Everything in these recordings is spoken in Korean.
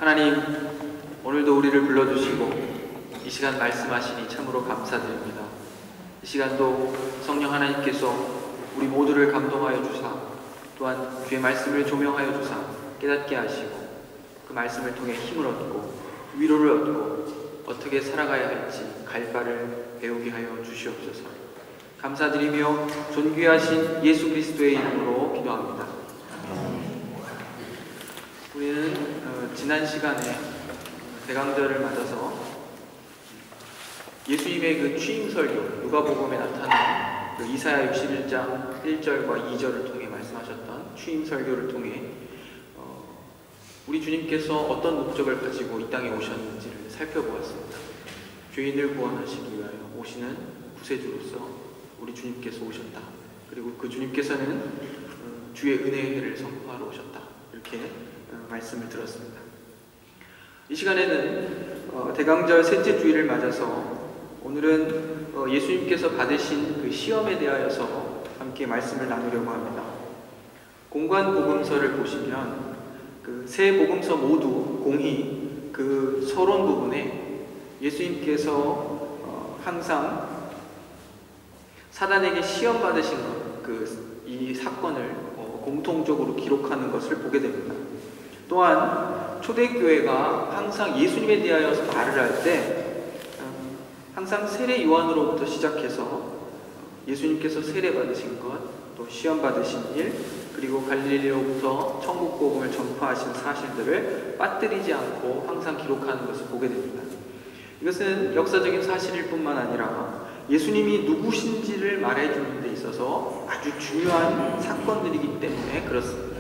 하나님, 오늘도 우리를 불러주시고 이 시간 말씀하시니 참으로 감사드립니다. 이 시간도 성령 하나님께서 우리 모두를 감동하여 주사, 또한 주의 말씀을 조명하여 주사 깨닫게 하시고 그 말씀을 통해 힘을 얻고 위로를 얻고 어떻게 살아가야 할지 갈 바를 배우게 하여 주시옵소서. 감사드리며 존귀하신 예수 그리스도의 이름으로 기도합니다. 우리는 지난 시간에 대강절을 맞아서 예수님의 그 취임 설교, 누가복음에 나타난 그 이사야 61장 1절과 2절을 통해 말씀하셨던 취임 설교를 통해 우리 주님께서 어떤 목적을 가지고 이 땅에 오셨는지를 살펴보았습니다. 죄인을 구원하시기 위하여 오시는 구세주로서 우리 주님께서 오셨다. 그리고 그 주님께서는 주의 은혜의 해를 선포하러 오셨다. 이렇게 말씀을 들었습니다. 이 시간에는 대강절 셋째 주일을 맞아서 오늘은 예수님께서 받으신 그 시험에 대하여서 함께 말씀을 나누려고 합니다. 공관 복음서를 보시면 그 세 복음서 모두 공히 그 서론 부분에 예수님께서 항상 사단에게 시험 받으신 것, 이 사건을 공통적으로 기록하는 것을 보게 됩니다. 또한 초대교회가 항상 예수님에 대하여서 말을 할 때 항상 세례 요한으로부터 시작해서 예수님께서 세례 받으신 것, 또 시험 받으신 일, 그리고 갈릴리로부터 천국 복음을 전파하신 사실들을 빠뜨리지 않고 항상 기록하는 것을 보게 됩니다. 이것은 역사적인 사실일 뿐만 아니라 예수님이 누구신지를 말해주는 데 있어서 아주 중요한 사건들이기 때문에 그렇습니다.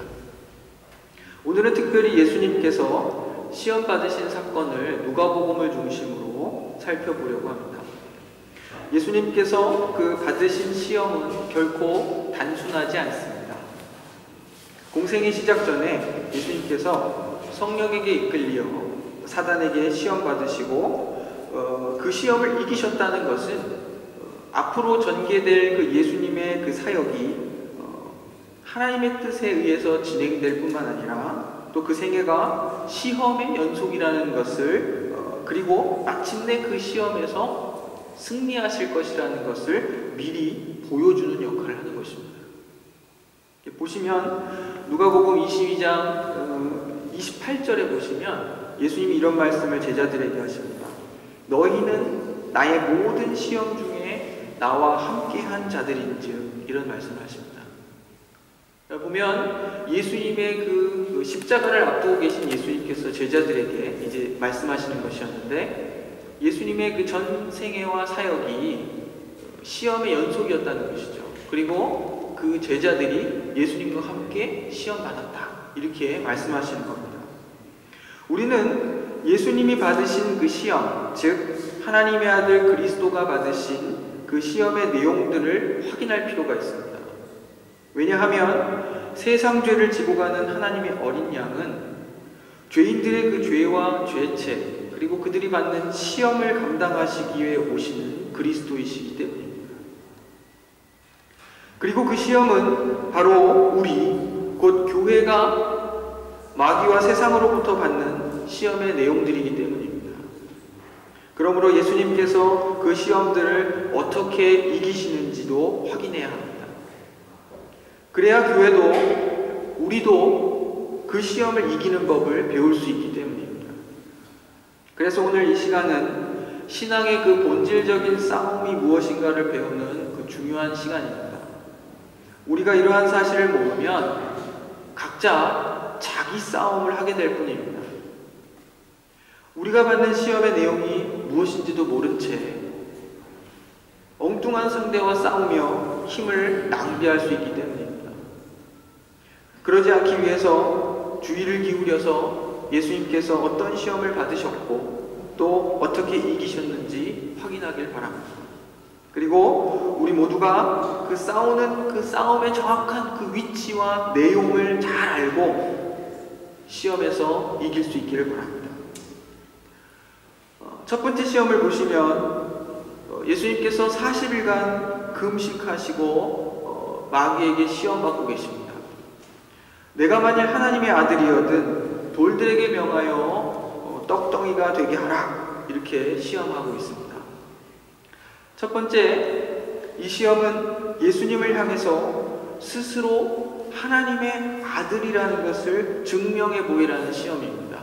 오늘은 특별히 예수님께서 시험 받으신 사건을 누가복음을 중심으로 살펴보려고 합니다. 예수님께서 그 받으신 시험은 결코 단순하지 않습니다. 공생의 시작 전에 예수님께서 성령에게 이끌려 사단에게 시험 받으시고 그 시험을 이기셨다는 것은 앞으로 전개될 그 예수님의 그 사역이 하나님의 뜻에 의해서 진행될 뿐만 아니라 또 그 생애가 시험의 연속이라는 것을 그리고 마침내 그 시험에서 승리하실 것이라는 것을 미리 보여주는 역할을 하는 것입니다. 보시면 누가복음 22장 28절에 보시면 예수님이 이런 말씀을 제자들에게 하십니다. 너희는 나의 모든 시험 중에 나와 함께한 자들인즉, 이런 말씀을 하십니다. 보면 예수님의 그 십자가를 앞두고 계신 예수님께서 제자들에게 이제 말씀하시는 것이었는데, 예수님의 그 전 생애와 사역이 시험의 연속이었다는 것이죠. 그리고 그 제자들이 예수님과 함께 시험 받았다, 이렇게 말씀하시는 겁니다. 우리는 예수님이 받으신 그 시험, 즉 하나님의 아들 그리스도가 받으신 그 시험의 내용들을 확인할 필요가 있습니다. 왜냐하면 세상 죄를 지고 가는 하나님의 어린 양은 죄인들의 그 죄와 죄책, 그리고 그들이 받는 시험을 감당하시기 위해 오시는 그리스도이시기 때문입니다. 그리고 그 시험은 바로 우리, 곧 교회가 마귀와 세상으로부터 받는 시험의 내용들이기 때문입니다. 그러므로 예수님께서 그 시험들을 어떻게 이기시는지도 확인해야 합니다. 그래야 교회도, 우리도 그 시험을 이기는 법을 배울 수 있기 때문입니다. 그래서 오늘 이 시간은 신앙의 그 본질적인 싸움이 무엇인가를 배우는 그 중요한 시간입니다. 우리가 이러한 사실을 모르면 각자 자기 싸움을 하게 될 뿐입니다. 우리가 받는 시험의 내용이 무엇인지도 모른 채 엉뚱한 상대와 싸우며 힘을 낭비할 수 있기 때문입니다. 그러지 않기 위해서 주의를 기울여서 예수님께서 어떤 시험을 받으셨고 또 어떻게 이기셨는지 확인하길 바랍니다. 그리고 우리 모두가 그 싸우는 그 싸움의 정확한 그 위치와 내용을 잘 알고 시험에서 이길 수 있기를 바랍니다. 첫 번째 시험을 보시면 예수님께서 40일간 금식하시고 마귀에게 시험받고 계십니다. 내가 만일 하나님의 아들이거든 돌들에게 명하여 떡덩이가 되게 하라, 이렇게 시험하고 있습니다. 첫 번째, 이 시험은 예수님을 향해서 스스로 하나님의 아들이라는 것을 증명해 보이라는 시험입니다.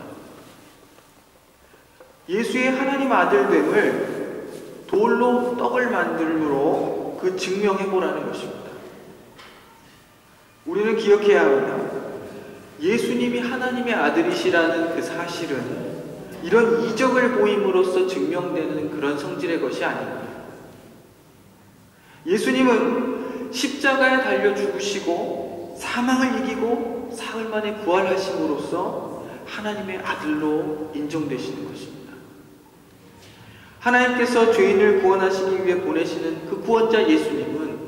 예수의 하나님 아들됨을 돌로 떡을 만들므로 그 증명해 보라는 것입니다. 우리는 기억해야 합니다. 예수님이 하나님의 아들이시라는 그 사실은 이런 이적을 보임으로써 증명되는 그런 성질의 것이 아닙니다. 예수님은 십자가에 달려 죽으시고 사망을 이기고 사흘 만에 부활하심으로써 하나님의 아들로 인정되시는 것입니다. 하나님께서 죄인을 구원하시기 위해 보내시는 그 구원자 예수님은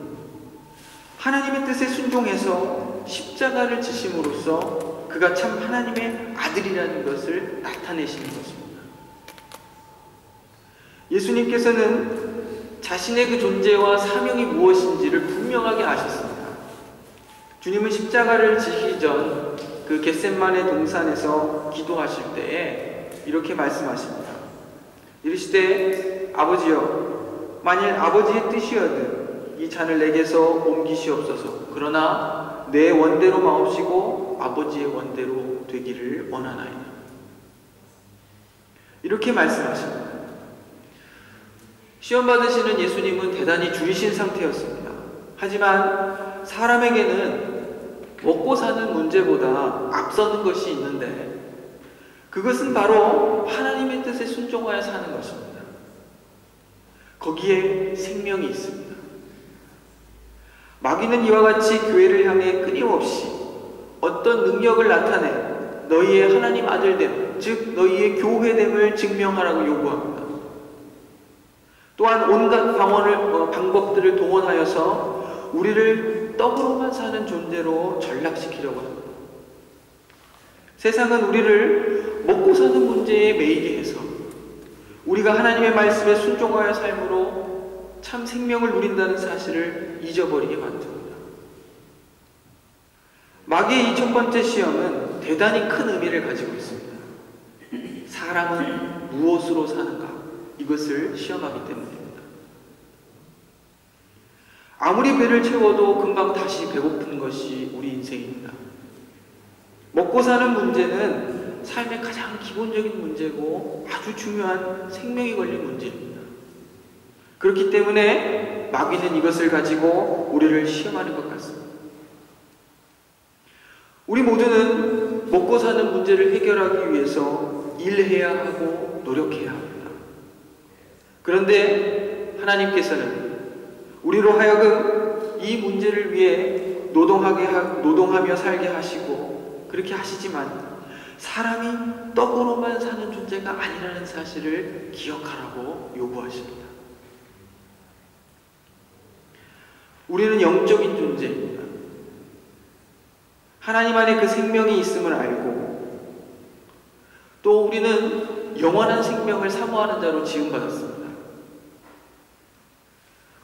하나님의 뜻에 순종해서 십자가를 지심으로써 그가 참 하나님의 아들이라는 것을 나타내시는 것입니다. 예수님께서는 자신의 그 존재와 사명이 무엇인지를 분명하게 아셨습니다. 주님은 십자가를 지시기 전 그 겟셋마네 동산에서 기도하실 때에 이렇게 말씀하십니다. 이르시되 아버지여, 만일 아버지의 뜻이여든 이 잔을 내게서 옮기시옵소서. 그러나 내 원대로 마옵시고 아버지의 원대로 되기를 원하나이다. 이렇게 말씀하십니다. 시험 받으시는 예수님은 대단히 줄이신 상태였습니다. 하지만 사람에게는 먹고 사는 문제보다 앞서는 것이 있는데 그것은 바로 하나님의 뜻에 순종하여 사는 것입니다. 거기에 생명이 있습니다. 마귀는 이와 같이 교회를 향해 끊임없이 어떤 능력을 나타내 너희의 하나님 아들됨, 즉 너희의 교회됨을 증명하라고 요구합니다. 또한 온갖 방법들을 동원하여서 우리를 떡으로만 사는 존재로 전락시키려고 합니다. 세상은 우리를 먹고 사는 문제에 매이게 해서 우리가 하나님의 말씀에 순종하여 삶으로 참 생명을 누린다는 사실을 잊어버리게 만듭니다. 마귀의 이 첫 번째 시험은 대단히 큰 의미를 가지고 있습니다. 사람은 무엇으로 사는가? 이것을 시험하기 때문입니다. 아무리 배를 채워도 금방 다시 배고픈 것이 우리 인생입니다. 먹고 사는 문제는 삶의 가장 기본적인 문제고 아주 중요한 생명이 걸린 문제입니다. 그렇기 때문에 마귀는 이것을 가지고 우리를 시험하는 것 같습니다. 우리 모두는 먹고 사는 문제를 해결하기 위해서 일해야 하고 노력해야 합니다. 그런데 하나님께서는 우리로 하여금 이 문제를 위해 노동하며 살게 하시고 그렇게 하시지만 사람이 떡으로만 사는 존재가 아니라는 사실을 기억하라고 요구하십니다. 우리는 영적인 존재입니다. 하나님 안에 그 생명이 있음을 알고 또 우리는 영원한 생명을 사모하는 자로 지음받았습니다.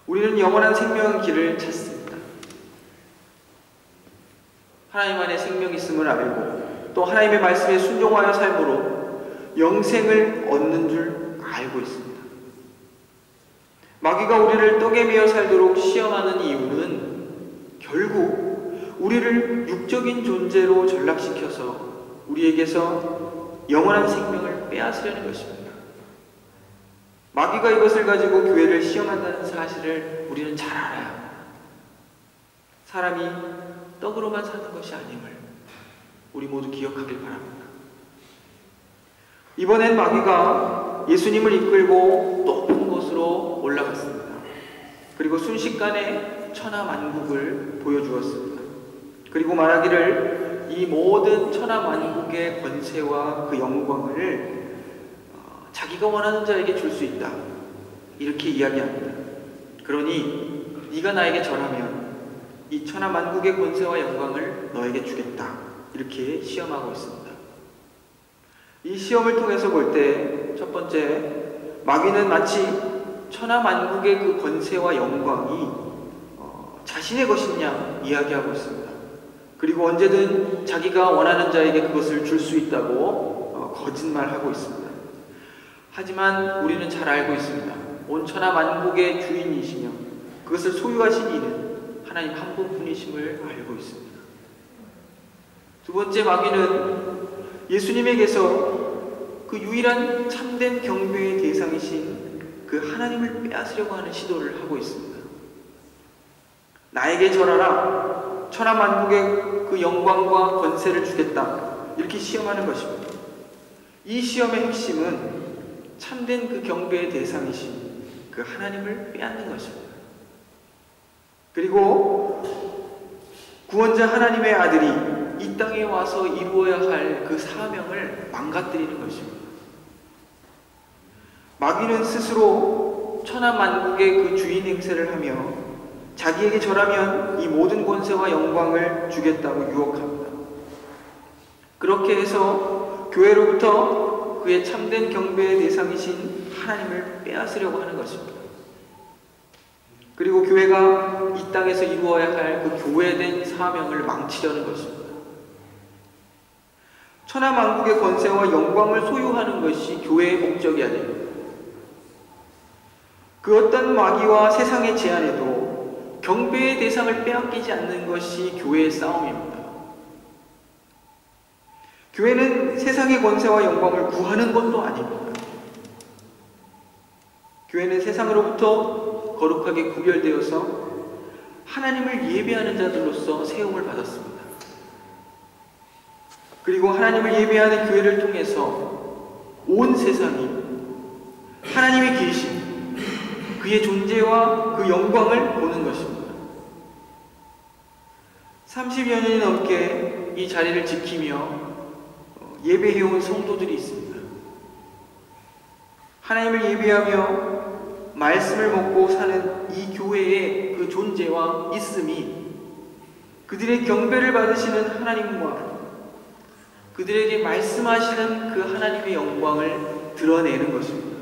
우리는 영원한 생명의 길을 찾습니다. 하나님 안에 생명이 있음을 알고 또 하나님의 말씀에 순종하여 삶으로 영생을 얻는 줄 알고 있습니다. 마귀가 우리를 떡에 매여 살도록 시험하는 이유는 결국 우리를 육적인 존재로 전락시켜서 우리에게서 영원한 생명을 빼앗으려는 것입니다. 마귀가 이것을 가지고 교회를 시험한다는 사실을 우리는 잘 알아야 합니다. 사람이 떡으로만 사는 것이 아님을 우리 모두 기억하길 바랍니다. 이번엔 마귀가 예수님을 이끌고 높은 곳으로 올라갔습니다. 그리고 순식간에 천하만국을 보여주었습니다. 그리고 말하기를 이 모든 천하만국의 권세와 그 영광을 자기가 원하는 자에게 줄 수 있다. 이렇게 이야기합니다. 그러니 네가 나에게 절하면 이 천하만국의 권세와 영광을 너에게 주겠다. 이렇게 시험하고 있습니다. 이 시험을 통해서 볼 때 첫 번째, 마귀는 마치 천하만국의 그 권세와 영광이 자신의 것이냐 이야기하고 있습니다. 그리고 언제든 자기가 원하는 자에게 그것을 줄 수 있다고 거짓말하고 있습니다. 하지만 우리는 잘 알고 있습니다. 온 천하 만국의 주인이시며 그것을 소유하신 이는 하나님 한 분뿐이심을 알고 있습니다. 두 번째, 마귀는 예수님에게서 그 유일한 참된 경배의 대상이신 그 하나님을 빼앗으려고 하는 시도를 하고 있습니다. 나에게 절하라, 천하 만국의 그 영광과 권세를 주겠다, 이렇게 시험하는 것입니다. 이 시험의 핵심은 참된 그 경배의 대상이신 그 하나님을 빼앗는 것입니다. 그리고 구원자 하나님의 아들이 이 땅에 와서 이루어야 할 그 사명을 망가뜨리는 것입니다. 마귀는 스스로 천하 만국의 그 주인 행세를 하며 자기에게 절하면 이 모든 권세와 영광을 주겠다고 유혹합니다. 그렇게 해서 교회로부터 그의 참된 경배의 대상이신 하나님을 빼앗으려고 하는 것입니다. 그리고 교회가 이 땅에서 이루어야 할 그 교회된 사명을 망치려는 것입니다. 천하 만국의 권세와 영광을 소유하는 것이 교회의 목적이 아닙니다. 그 어떤 마귀와 세상의 제안에도 경배의 대상을 빼앗기지 않는 것이 교회의 싸움입니다. 교회는 세상의 권세와 영광을 구하는 것도 아닙니다. 교회는 세상으로부터 거룩하게 구별되어서 하나님을 예배하는 자들로서 세움을 받았습니다. 그리고 하나님을 예배하는 교회를 통해서 온 세상이 하나님의 계신 그의 존재와 그 영광을 보는 것입니다. 30여 년이 넘게 이 자리를 지키며 예배해온 성도들이 있습니다. 하나님을 예배하며 말씀을 먹고 사는 이 교회의 그 존재와 있음이 그들의 경배를 받으시는 하나님과 그들에게 말씀하시는 그 하나님의 영광을 드러내는 것입니다.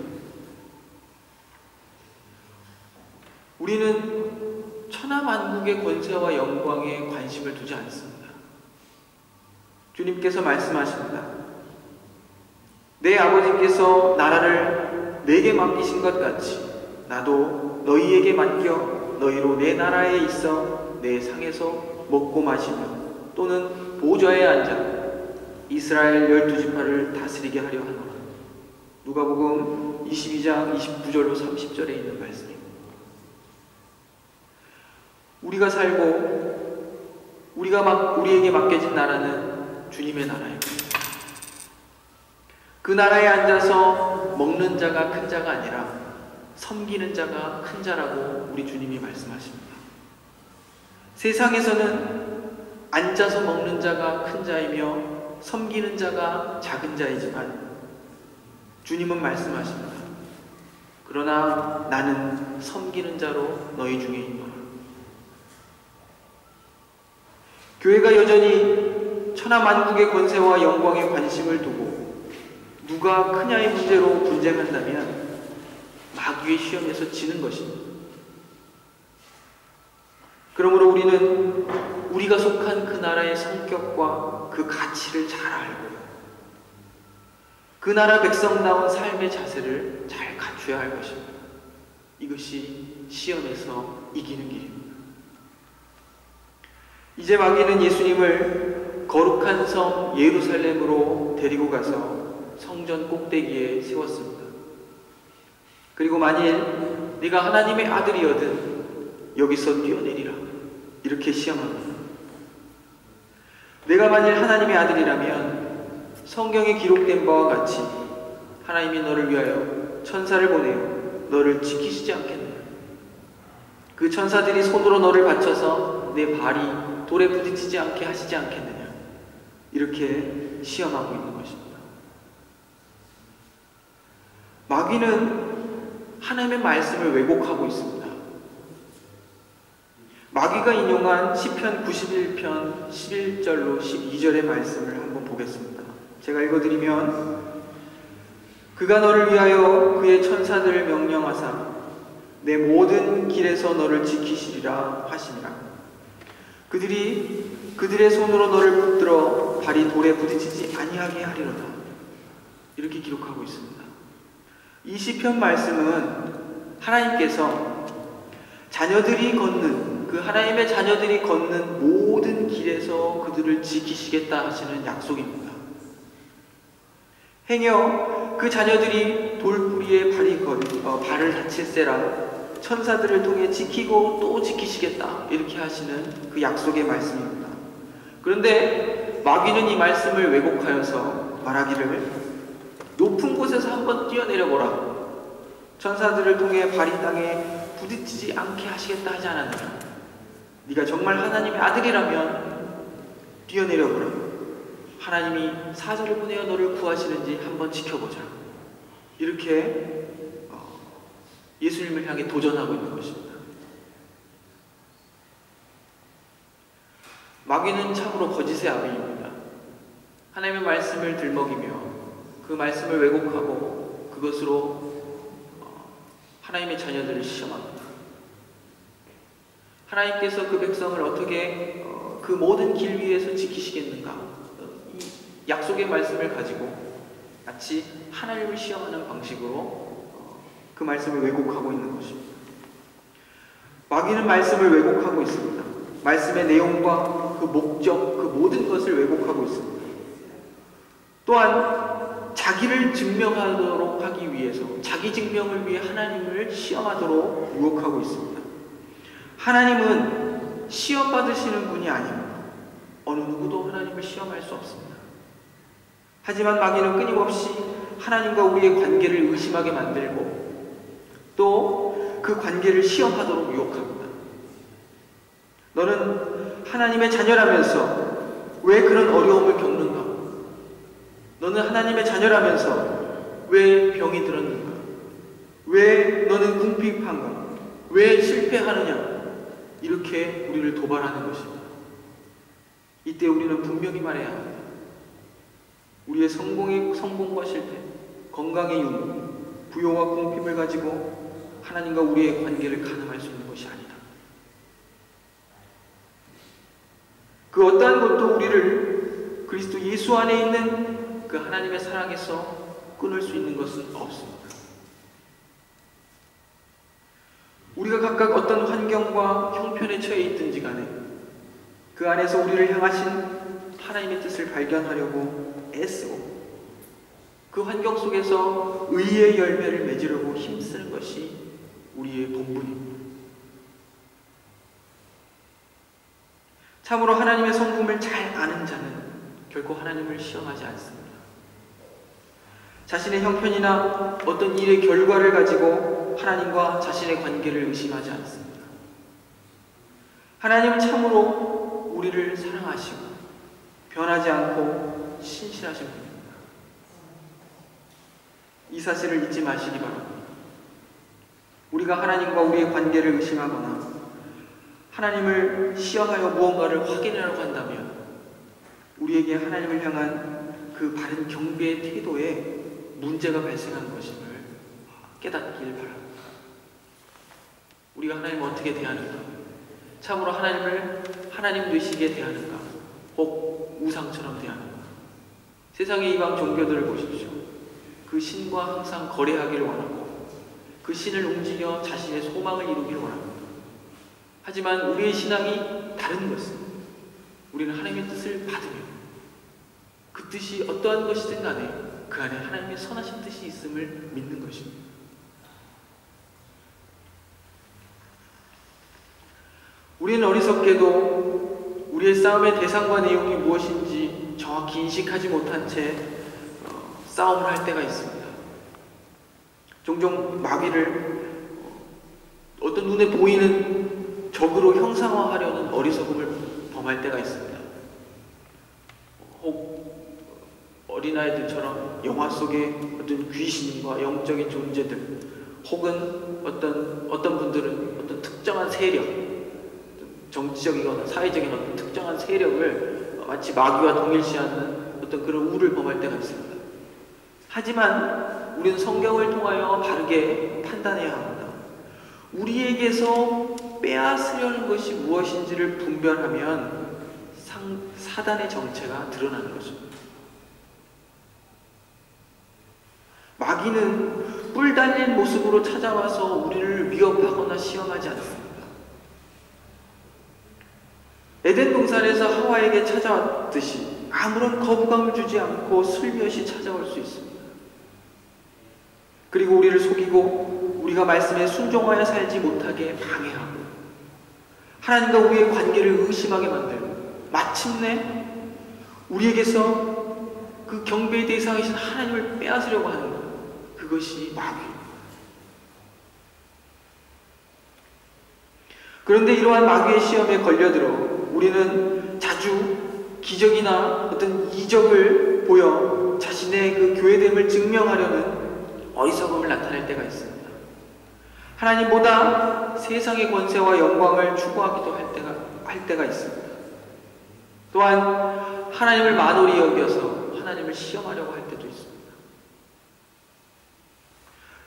우리는 천하 만국의 권세와 영광에 관심을 두지 않습니다. 주님께서 말씀하십니다. 내 아버지께서 나라를 내게 맡기신 것 같이 나도 너희에게 맡겨 너희로 내 나라에 있어 내 상에서 먹고 마시며 또는 보좌에 앉아 이스라엘 12지파를 다스리게 하려 하노라. 누가복음 22장 29절로 30절에 있는 말씀입니다. 우리가 살고 우리에게 맡겨진 나라는 주님의 나라입니다. 그 나라에 앉아서 먹는 자가 큰 자가 아니라 섬기는 자가 큰 자라고 우리 주님이 말씀하십니다. 세상에서는 앉아서 먹는 자가 큰 자이며 섬기는 자가 작은 자이지만 주님은 말씀하십니다. 그러나 나는 섬기는 자로 너희 중에 있노라. 교회가 여전히 천하 만국의 권세와 영광에 관심을 두고 누가 크냐의 문제로 분쟁한다면 마귀의 시험에서 지는 것입니다. 그러므로 우리는 우리가 속한 그 나라의 성격과 그 가치를 잘 알고 그 나라 백성다운 삶의 자세를 잘 갖춰야 할 것입니다. 이것이 시험에서 이기는 길입니다. 이제 마귀는 예수님을 거룩한 섬 예루살렘으로 데리고 가서 성전 꼭대기에 세웠습니다. 그리고 만일 네가 하나님의 아들이거든 여기서 뛰어내리라 이렇게 시험합니다. 내가 만일 하나님의 아들이라면 성경에 기록된 바와 같이 하나님이 너를 위하여 천사를 보내어 너를 지키시지 않겠느냐. 그 천사들이 손으로 너를 받쳐서 내 발이 돌에 부딪히지 않게 하시지 않겠느냐. 이렇게 시험하고 있는 것입니다. 마귀는 하나님의 말씀을 왜곡하고 있습니다. 마귀가 인용한 시편 91편 11절로 12절의 말씀을 한번 보겠습니다. 제가 읽어드리면 그가 너를 위하여 그의 천사들을 명령하사 내 모든 길에서 너를 지키시리라 하시니라. 그들이 그들의 손으로 너를 붙들어 발이 돌에 부딪히지 아니하게 하리로다. 이렇게 기록하고 있습니다. 이 시편 말씀은 하나님께서 자녀들이 걷는, 그 하나님의 자녀들이 걷는 모든 길에서 그들을 지키시겠다 하시는 약속입니다. 행여 그 자녀들이 돌뿌리에 발을 다칠세라 천사들을 통해 지키고 또 지키시겠다 이렇게 하시는 그 약속의 말씀입니다. 그런데 마귀는 이 말씀을 왜곡하여서 말하기를 높은 곳에서 한번 뛰어내려보라. 천사들을 통해 발이 땅에 부딪히지 않게 하시겠다 하지 않았느냐. 네가 정말 하나님의 아들이라면 뛰어내려보라. 하나님이 사자를 보내어 너를 구하시는지 한번 지켜보자. 이렇게 예수님을 향해 도전하고 있는 것입니다. 마귀는 참으로 거짓의 아비입니다. 하나님의 말씀을 들먹이며 그 말씀을 왜곡하고 그것으로 하나님의 자녀들을 시험합니다. 하나님께서 그 백성을 어떻게 그 모든 길 위에서 지키시겠는가? 이 약속의 말씀을 가지고 마치 하나님을 시험하는 방식으로 그 말씀을 왜곡하고 있는 것입니다. 마귀는 말씀을 왜곡하고 있습니다. 말씀의 내용과 그 목적, 그 모든 것을 왜곡하고 있습니다. 또한 자기를 증명하도록 하기 위해서, 자기 증명을 위해 하나님을 시험하도록 유혹하고 있습니다. 하나님은 시험받으시는 분이 아닙니다. 어느 누구도 하나님을 시험할 수 없습니다. 하지만 마귀는 끊임없이 하나님과 우리의 관계를 의심하게 만들고 또 그 관계를 시험하도록 유혹합니다. 너는 하나님의 자녀라면서 왜 그런 어려움을 겪는가? 너는 하나님의 자녀라면서 왜 병이 들었는가? 왜 너는 궁핍한가? 왜 실패하느냐? 이렇게 우리를 도발하는 것입니다. 이때 우리는 분명히 말해야 합니다. 우리의 성공과 실패, 건강의 유무, 부요와 궁핍을 가지고 하나님과 우리의 관계를 가늠할 수 있는 것이 아니다. 그 어떠한 것도 우리를 그리스도 예수 안에 있는 그 하나님의 사랑에서 끊을 수 있는 것은 없습니다. 우리가 각각 어떤 환경과 형편에 처해 있든지 간에 그 안에서 우리를 향하신 하나님의 뜻을 발견하려고 애쓰고 그 환경 속에서 의의 열매를 맺으려고 힘쓰는 것이 우리의 본분입니다. 참으로 하나님의 성품을 잘 아는 자는 결코 하나님을 시험하지 않습니다. 자신의 형편이나 어떤 일의 결과를 가지고 하나님과 자신의 관계를 의심하지 않습니다. 하나님은 참으로 우리를 사랑하시고 변하지 않고 신실하신 분입니다. 이 사실을 잊지 마시기 바랍니다. 우리가 하나님과 우리의 관계를 의심하거나 하나님을 시험하여 무언가를 확인하려고 한다면 우리에게 하나님을 향한 그 바른 경배의 태도에 문제가 발생하는 것임을 깨닫길 바랍니다. 우리가 하나님을 어떻게 대하는가? 참으로 하나님을 하나님 되시게 대하는가? 혹 우상처럼 대하는가? 세상의 이방 종교들을 보십시오. 그 신과 항상 거래하기를 원하고 그 신을 움직여 자신의 소망을 이루기를 원합니다. 하지만 우리의 신앙이 다른 것은 우리는 하나님의 뜻을 받으며 그 뜻이 어떠한 것이든 간에 그 안에 하나님의 선하신 뜻이 있음을 믿는 것입니다. 우리는 어리석게도 우리의 싸움의 대상과 내용이 무엇인지 정확히 인식하지 못한 채 싸움을 할 때가 있습니다. 종종 마귀를 어떤 눈에 보이는 적으로 형상화하려는 어리석음을 범할 때가 있습니다. 혹 어린아이들처럼 영화 속의 어떤 귀신과 영적인 존재들, 혹은 어떤 분들은 어떤 특정한 세력, 정치적이거나 사회적인 어떤 특정한 세력을 마치 마귀와 동일시하는 어떤 그런 우를 범할 때가 있습니다. 하지만 우리는 성경을 통하여 바르게 판단해야 합니다. 우리에게서 빼앗으려는 것이 무엇인지를 분별하면 사단의 정체가 드러나는 것입니다. 마귀는 뿔 달린 모습으로 찾아와서 우리를 위협하거나 시험하지 않습니다. 에덴 동산에서 하와에게 찾아왔듯이 아무런 거부감을 주지 않고 슬며시 찾아올 수 있습니다. 그리고 우리를 속이고 우리가 말씀에 순종하여 살지 못하게 방해하고 하나님과 우리의 관계를 의심하게 만들고 마침내 우리에게서 그 경배의 대상이신 하나님을 빼앗으려고 하는 것, 그것이 마귀입니다. 그런데 이러한 마귀의 시험에 걸려들어 우리는 자주 기적이나 어떤 이적을 보여 자신의 그 교회됨을 증명하려는 어리석음을 나타낼 때가 있습니다. 하나님보다 세상의 권세와 영광을 추구하기도 할 때가 있습니다. 또한 하나님을 만홀히 여겨서 하나님을 시험하려고 할 때도 있습니다.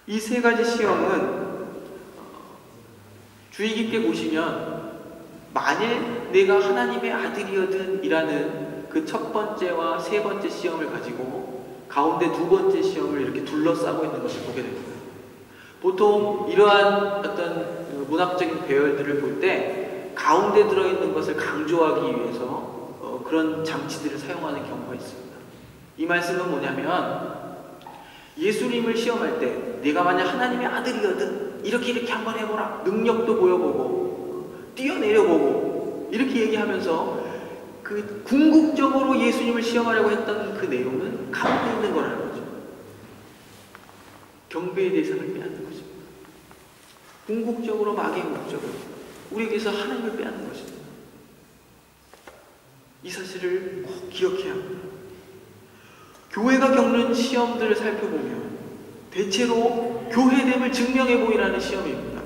이 세 가지 시험은 주의 깊게 보시면 만일 내가 하나님의 아들이거든 이라는 그 첫 번째와 세 번째 시험을 가지고 가운데 두 번째 시험을 이렇게 둘러싸고 있는 것을 보게 됩니다. 보통 이러한 어떤 문학적인 배열들을 볼 때 가운데 들어있는 것을 강조하기 위해서 그런 장치들을 사용하는 경우가 있습니다. 이 말씀은 뭐냐면 예수님을 시험할 때 내가 만약 하나님의 아들이거든 이렇게 한번 해보라, 능력도 보여보고 뛰어내려보고 이렇게 얘기하면서 그 궁극적으로 예수님을 시험하려고 했던 그 내용은 가운데 있는 거라는 거죠. 경배의 대상을 빼앗는 것입니다. 궁극적으로 마귀의 목적은 우리에게서 하나님을 빼앗는 것입니다. 이 사실을 꼭 기억해야 합니다. 교회가 겪는 시험들을 살펴보면 대체로 교회됨을 증명해 보이라는 시험입니다.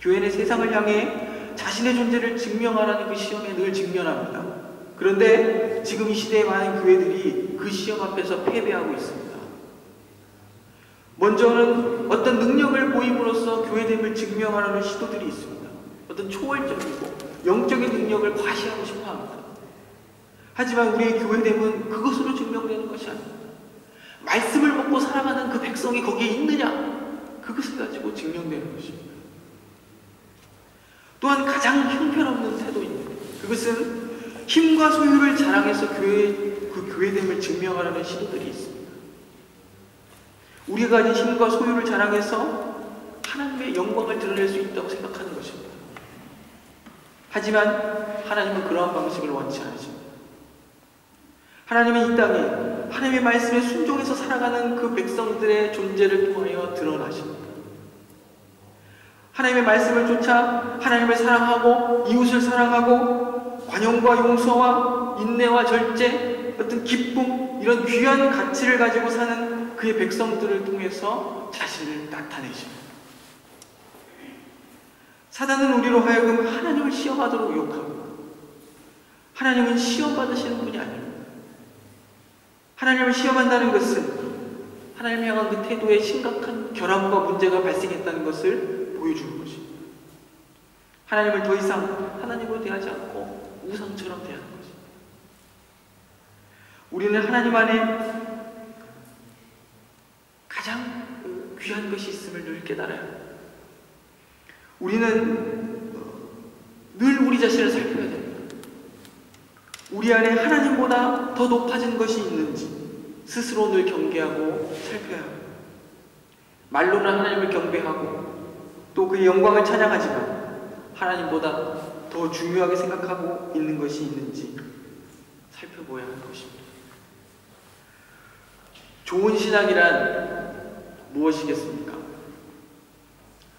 교회는 세상을 향해 자신의 존재를 증명하라는 그 시험에 늘 직면합니다. 그런데 지금 이 시대의 많은 교회들이 그 시험 앞에서 패배하고 있습니다. 먼저는 어떤 능력을 보임으로써 교회됨을 증명하려는 시도들이 있습니다. 어떤 초월적이고 영적인 능력을 과시하고 싶어 합니다. 하지만 우리의 교회됨은 그것으로 증명되는 것이 아닙니다. 말씀을 먹고 살아가는 그 백성이 거기에 있느냐, 그것을 가지고 증명되는 것입니다. 또한 가장 형편없는 태도입니다. 그것은 힘과 소유를 자랑해서 그 교회됨을 증명하려는 시도들이 있습니다. 우리가 가진 힘과 소유를 자랑해서 하나님의 영광을 드러낼 수 있다고 생각하는 것입니다. 하지만 하나님은 그러한 방식을 원치 않으십니다. 하나님은 이 땅에 하나님의 말씀에 순종해서 살아가는 그 백성들의 존재를 통하여 드러나십니다. 하나님의 말씀을 쫓아 하나님을 사랑하고 이웃을 사랑하고 관용과 용서와 인내와 절제, 어떤 기쁨, 이런 귀한 가치를 가지고 사는 그의 백성들을 통해서 자신을 나타내십니다. 사단은 우리로 하여금 하나님을 시험하도록 유혹합니다. 하나님은 시험받으시는 분이 아닙니다. 하나님을 시험한다는 것은 하나님을 향한 그 태도에 심각한 결함과 문제가 발생했다는 것을 보여주는 것입니다. 하나님을 더 이상 하나님으로 대하지 않고 우상처럼 대하는 것입니다. 우리는 하나님 안에 가장 귀한 것이 있음을 늘 깨달아야 합니다. 우리는 늘 우리 자신을 살펴야 됩니다. 우리 안에 하나님보다 더 높아진 것이 있는지 스스로 늘 경계하고 살펴야 합니다. 말로는 하나님을 경배하고 또 그의 영광을 찬양하지만 하나님보다 더 중요하게 생각하고 있는 것이 있는지 살펴보아야 하는 것입니다. 좋은 신앙이란 무엇이겠습니까?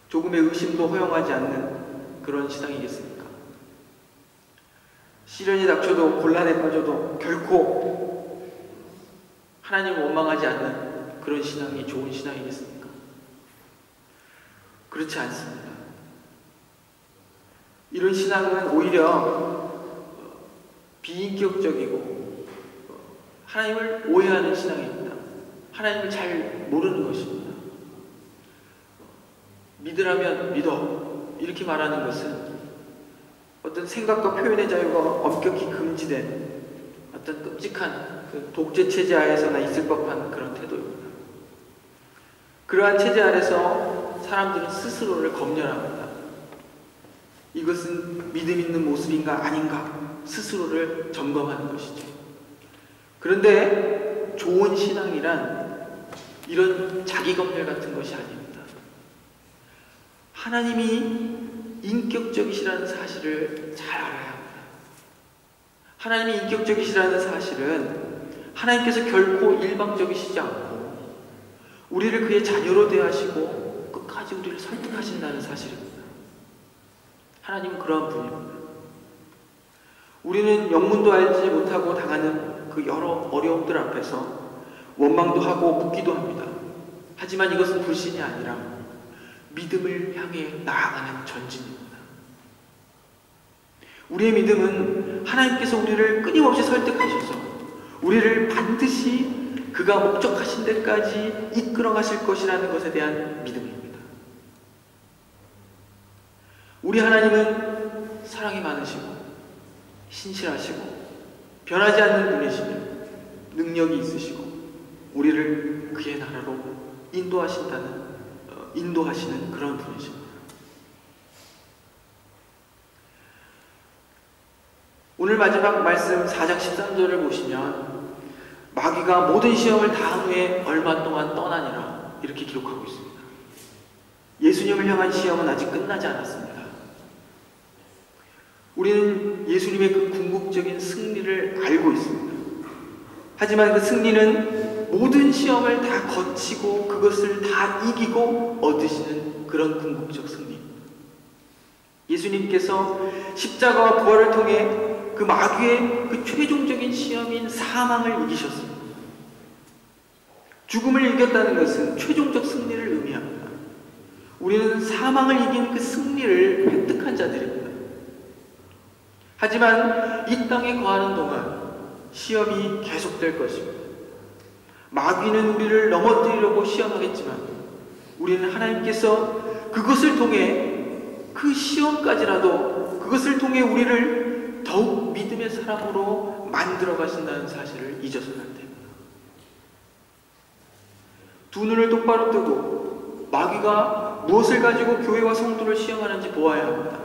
조금의 의심도 허용하지 않는 그런 신앙이겠습니까? 시련이 닥쳐도 곤란에 빠져도 결코 하나님을 원망하지 않는 그런 신앙이 좋은 신앙이겠습니까? 그렇지 않습니다. 이런 신앙은 오히려 비인격적이고 하나님을 오해하는 신앙입니다. 하나님을 잘 모르는 것입니다. 믿으라면 믿어 이렇게 말하는 것은 어떤 생각과 표현의 자유가 엄격히 금지된 어떤 끔찍한 그 독재 체제 하에서나 있을 법한 그런 태도입니다. 그러한 체제 아래서 사람들은 스스로를 검열합니다. 이것은 믿음 있는 모습인가 아닌가 스스로를 점검하는 것이죠. 그런데 좋은 신앙이란 이런 자기검열 같은 것이 아닙니다. 하나님이 인격적이시라는 사실을 잘 알아야 합니다. 하나님이 인격적이시라는 사실은 하나님께서 결코 일방적이시지 않고 우리를 그의 자녀로 대하시고 끝까지 우리를 설득하신다는 사실입니다. 하나님은 그러한 분입니다. 우리는 영문도 알지 못하고 당하는 그 여러 어려움들 앞에서 원망도 하고 묻기도 합니다. 하지만 이것은 불신이 아니라 믿음을 향해 나아가는 전진입니다. 우리의 믿음은 하나님께서 우리를 끊임없이 설득하셔서 우리를 반드시 그가 목적하신 데까지 이끌어 가실 것이라는 것에 대한 믿음입니다. 우리 하나님은 사랑이 많으시고 신실하시고 변하지 않는 분이시며 능력이 있으시고 우리를 그의 나라로 인도하시는 그런 분이십니다. 오늘 마지막 말씀 4장 13절을 보시면 마귀가 모든 시험을 다한 후에 얼마 동안 떠나니라 이렇게 기록하고 있습니다. 예수님을 향한 시험은 아직 끝나지 않았습니다. 우리는 예수님의 그 궁극적인 승리를 알고 있습니다. 하지만 그 승리는 모든 시험을 다 거치고 그것을 다 이기고 얻으시는 그런 궁극적 승리입니다. 예수님께서 십자가와 부활을 통해 그 마귀의 그 최종적인 시험인 사망을 이기셨습니다. 죽음을 이겼다는 것은 최종적 승리를 의미합니다. 우리는 사망을 이긴 그 승리를 획득한 자들입니다. 하지만 이 땅에 거하는 동안 시험이 계속될 것입니다. 마귀는 우리를 넘어뜨리려고 시험하겠지만 우리는 하나님께서 그것을 통해 그 시험까지라도 그것을 통해 우리를 더욱 믿음의 사람으로 만들어 가신다는 사실을 잊어서는 안 됩니다. 두 눈을 똑바로 뜨고 마귀가 무엇을 가지고 교회와 성도를 시험하는지 보아야 합니다.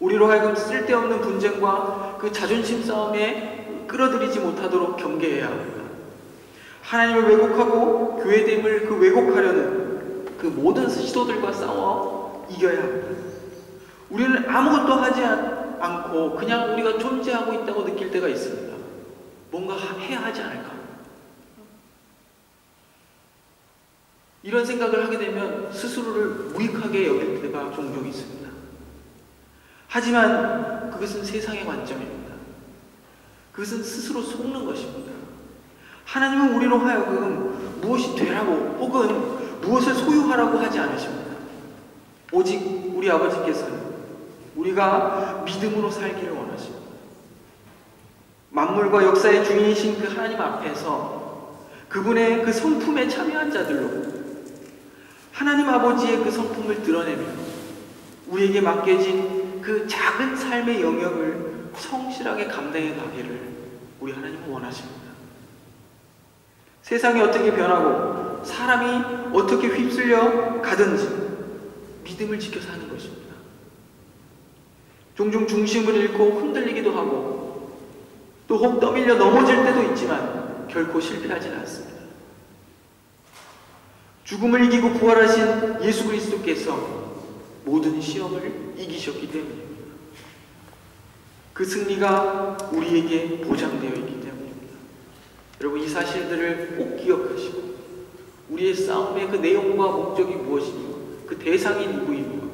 우리로 하여금 쓸데없는 분쟁과 그 자존심 싸움에 끌어들이지 못하도록 경계해야 합니다. 하나님을 왜곡하고 교회됨을 그 왜곡하려는 그 모든 시도들과 싸워 이겨야 합니다. 우리는 아무것도 하지 않고 그냥 우리가 존재하고 있다고 느낄 때가 있습니다. 뭔가 해야 하지 않을까? 이런 생각을 하게 되면 스스로를 무익하게 여길 때가 종종 있습니다. 하지만 그것은 세상의 관점입니다. 그것은 스스로 속는 것입니다. 하나님은 우리로 하여금 무엇이 되라고 혹은 무엇을 소유하라고 하지 않으십니다. 오직 우리 아버지께서는 우리가 믿음으로 살기를 원하십니다. 만물과 역사의 주인이신 그 하나님 앞에서 그분의 그 성품에 참여한 자들로 하나님 아버지의 그 성품을 드러내며 우리에게 맡겨진 그 작은 삶의 영역을 성실하게 감당해 가기를 우리 하나님은 원하십니다. 세상이 어떻게 변하고 사람이 어떻게 휩쓸려 가든지 믿음을 지켜 사는 것입니다. 종종 중심을 잃고 흔들리기도 하고 또 혹 떠밀려 넘어질 때도 있지만 결코 실패하진 않습니다. 죽음을 이기고 부활하신 예수 그리스도께서 모든 시험을 이기셨기 때문입니다. 그 승리가 우리에게 보장되어 있기 때문입니다. 여러분, 이 사실들을 꼭 기억하시고 우리의 싸움의 그 내용과 목적이 무엇이며 그 대상이 누구이며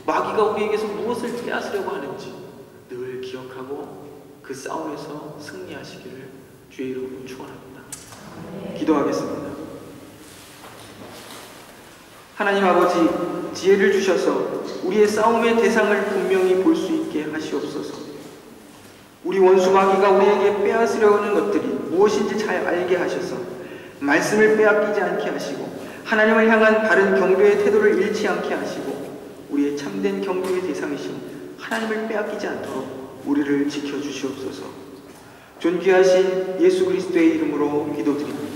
마귀가 우리에게서 무엇을 빼앗으려고 하는지 늘 기억하고 그 싸움에서 승리하시기를 주의 이름으로 축원합니다. 기도하겠습니다. 하나님 아버지, 지혜를 주셔서 우리의 싸움의 대상을 분명히 볼 수 있게 하시옵소서. 우리 원수 마귀가 우리에게 빼앗으려 하는 것들이 무엇인지 잘 알게 하셔서 말씀을 빼앗기지 않게 하시고 하나님을 향한 바른 경배의 태도를 잃지 않게 하시고 우리의 참된 경배의 대상이신 하나님을 빼앗기지 않도록 우리를 지켜주시옵소서. 존귀하신 예수 그리스도의 이름으로 기도드립니다.